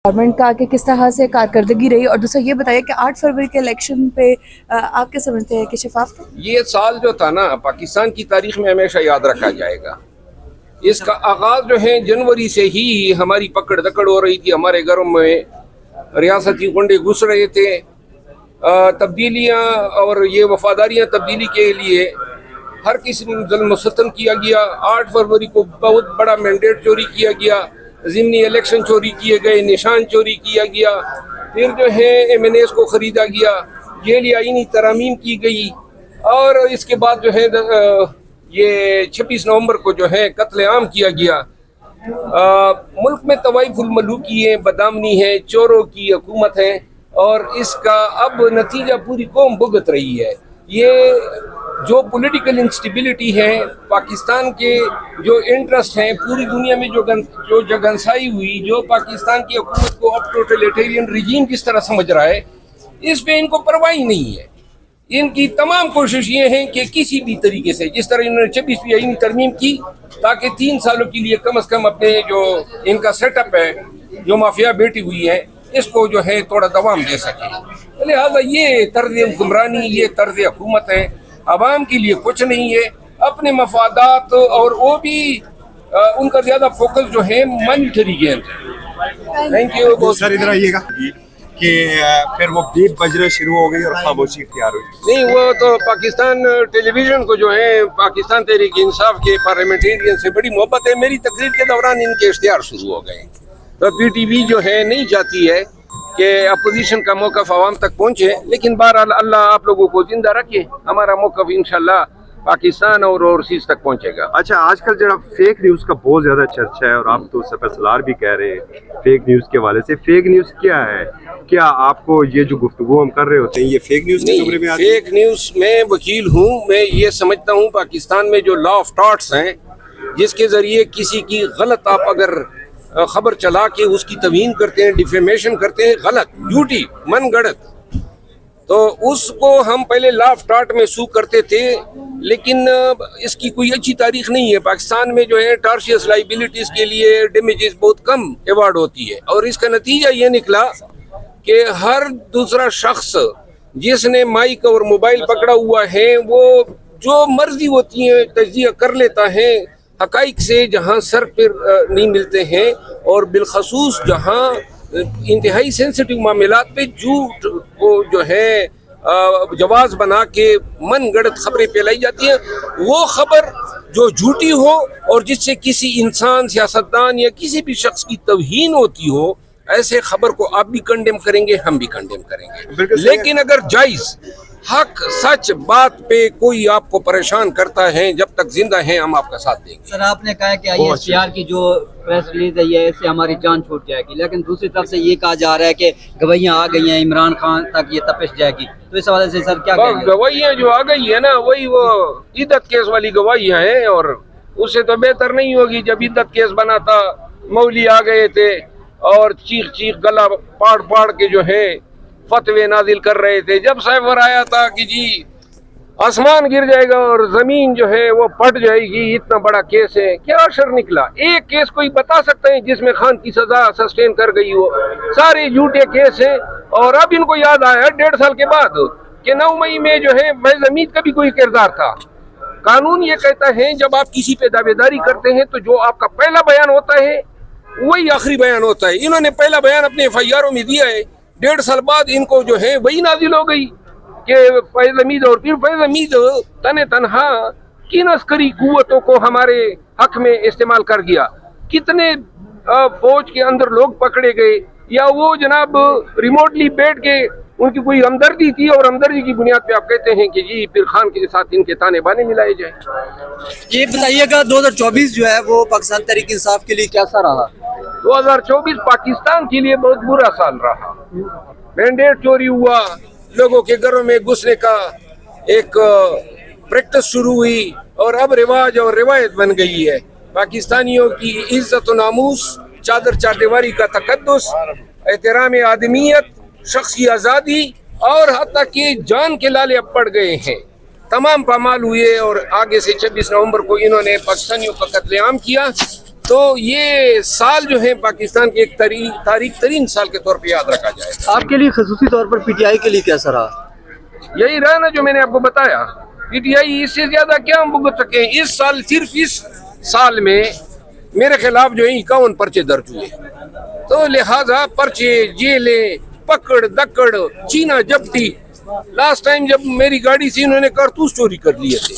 Government का आगे किस तरह से कारकर्दगी रही, और दूसरा ये बताइए कि 8 फरवरी के इलेक्शन पे आप क्या समझते हैं कि शफाफ था? ये साल जो था ना पाकिस्तान की तारीख में हमेशा याद रखा जाएगा। इसका आगाज जो है जनवरी से ही हमारी पकड़ दकड़ हो रही थी, हमारे घरों में रियासती गुंडे घुस रहे थे, तब्दीलियाँ और ये वफादारियाँ तब्दीली के लिए हर किसी जुल्म सितम किया गया। 8 फरवरी को बहुत बड़ा मैंडेट चोरी किया गया, ज़िमनी इलेक्शन चोरी किए गए, निशान चोरी किया गया, फिर जो है MNAs को ख़रीदा गया, जेल आईनी तरामीम की गई, और इसके बाद जो है ये 26 नवंबर को जो है कत्ल आम किया गया। मुल्क में तवाइफुल मलूकी है, बदामनी है, चोरों की हुकूमत है, और इसका अब नतीजा पूरी कौम भुगत रही है। ये जो पॉलिटिकल इंस्टेबिलिटी है, पाकिस्तान के जो इंटरेस्ट हैं, पूरी दुनिया में जो जगनसाई हुई, जो पाकिस्तान की हुकूमत को अब टोटलिटेरियन रिजीम किस तरह समझ रहा है, इस पे इनको परवाह ही नहीं है। इनकी तमाम कोशिश ये है कि किसी भी तरीके से, जिस तरह इन्होंने 26वीं आईनी तरमीम की ताकि 3 सालों के लिए कम से कम अपने जो इनका सेटअप है, जो माफिया बैठी हुई है, इसको जो है थोड़ा दवाम दे सके। लिहाजा ये तर्ज हुक्मरानी, ये तर्ज हुकूमत है, आवाम के लिए कुछ नहीं है, अपने मफादात, और वो भी उनका ज्यादा फोकस जो है मॉनिटरी गेम। Thank you. बहुत सर इधर आइएगा कि फिर वो बीप बजना शुरू हो गई और खामोशी इख्तियार हुई। नहीं, वो तो पाकिस्तान टेलीविजन को जो है पाकिस्तान तहरीक इंसाफ के पार्लियामेंटेरियन से बड़ी मोहब्बत है। मेरी तकरीर के दौरान इनके इश्तिहार शुरू हो गए, तो PTV जो है नहीं चाहती है कि अपोजिशन का मौक़िफ़ आवाम तक पहुँचे, लेकिन बहरहाल अल्लाह आप लोगों को जिंदा रखे, हमारा मौक़िफ़ इंशाल्लाह पाकिस्तान और ओवरसीज तक पहुँचेगा। अच्छा, आजकल जरा फेक न्यूज़ का बहुत ज़्यादा चर्चा है, और आप तो सलार भी कह रहे हैं फेक न्यूज़ के हवाले से। फेक न्यूज़ क्या है? क्या आपको ये जो गुफ्तगू हम कर रहे होते हैं ये फेक न्यूज़ के जुमरे में आती है? फेक न्यूज़ में वकील हूँ, मैं ये समझता हूँ पाकिस्तान में जो लॉ ऑफ टॉट्स हैं, जिसके ज़रिए किसी की गलत आप अगर खबर चला के उसकी तवीन करते हैं, डिफेमेशन करते हैं, गलत, झूठी, मन गढ़त, तो उसको हम पहले लॉ ऑफ टॉट में सू करते थे, लेकिन इसकी कोई अच्छी तारीख नहीं है। पाकिस्तान में जो है टॉर्शियस लाइबिलिटीज़ के लिए डैमेजेस बहुत कम अवार्ड होती है, और इसका नतीजा ये निकला कि हर दूसरा शख्स जिसने माइक और मोबाइल पकड़ा हुआ है वो जो मर्जी होती है तज्जिया कर लेता है हकाइक से, जहाँ सर पर नहीं मिलते हैं, और बिलखसूस जहाँ इंतहाई सेंसिटिव मामलात पे झूठ को जो है जवाज बना के मन गढ़त खबरें फैलाई जाती हैं। वो खबर जो झूठी हो और जिससे किसी इंसान, सियासतदान या किसी भी शख्स की तौहीन होती हो, ऐसे खबर को आप भी कंडेम करेंगे, हम भी कंडेम करेंगे। लेकिन अगर जायज हक सच बात पे कोई आपको परेशान करता है, जब तक जिंदा हैं हम आपका साथ देंगे। सर, आपने कहा कि ISPR की जो प्रेस रिलीज है ये इससे हमारी जान छूट जाएगी, लेकिन दूसरी तरफ से ये कहा जा रहा है कि गवाहियां आ गई हैं, इमरान खान तक ये तपिश जाएगी, तो इस हवाले से सर क्या कहेंगे? गवाहियां जो आ गई है ना, वही वो इद्दत केस वाली गवाहियां हैं, और उससे तो बेहतर नहीं होगी। जब इद्दत केस बना था, मौली आ गए थे और चीख चीख गला पाड़ पाड़ के जो है फतवे नाजिल कर रहे थे। जब साइफर आया था कि जी आसमान गिर जाएगा और जमीन जो है वो फट जाएगी, इतना बड़ा केस है, क्या असर निकला? एक केस कोई बता सकते हैं जिसमें खान की सजा सस्टेन कर गई हो? सारे झूठे केस हैं। और अब इनको याद आया 1.5 साल के बाद कि 9 मई में जो है महज हमीद का भी कोई किरदार था। कानून ये कहता है जब आप किसी पे दावेदारी करते हैं तो जो आपका पहला बयान होता है वही आखिरी बयान होता है। इन्होंने पहला बयान अपने FIR में दिया है, 1.5 साल बाद इनको जो है वही नाजिल हो गई कि फैज़ हमीद, और फिर फैज़ हमीद तने तनहा किन अस्करी कुव्वतों को हमारे हक में इस्तेमाल कर गया। कितने फौज के अंदर लोग पकड़े गए, या वो जनाब रिमोटली बैठ के उनकी कोई हमदर्दी थी, और हमदर्दी की बुनियाद पे आप कहते हैं कि जी फिर खान के साथ इनके ताने बाने मिलाए जाए। ये बताइएगा 2024 जो है वो पाकिस्तान तहरीक इंसाफ के लिए कैसा रहा? 2024 पाकिस्तान के लिए बहुत बुरा साल रहा। मैंडेट चोरी हुआ, लोगों के घरों में घुसने का एक प्रैक्टिस शुरू हुई, और अब रिवाज और रिवायत बन गई है। पाकिस्तानियों की इज्जत और नामूस, चादर चारदीवारी का तकद्दुस, एहतराम आदमियत, शख्सी आज़ादी, और हत्ता कि जान के लाले अब पड़ गए हैं। तमाम पामाल हुए, और आगे से 26 नवंबर को इन्होंने पाकिस्तानियों का कत्लेआम किया। تو یہ سال جو ہے پاکستان کے ایک تاریخ ترین سال کے طور پہ یاد رکھا جائے گا. آپ کے لیے خصوصی طور پر پی ٹی آئی کے لیے کیسا رہا؟ یہی رہا نا جو میں نے آپ کو بتایا. پی ٹی آئی اس سے زیادہ کیا ہم بھگت سکیں. اس سال صرف اس سال میں میرے خلاف جو ہے 51 پرچے درج ہوئے. تو لہذا پرچے، جیلیں، پکڑ دکڑ، چینا جپٹی. لاسٹ ٹائم جب میری گاڑی سے انہوں نے کارتوس چوری کر لیے تھے.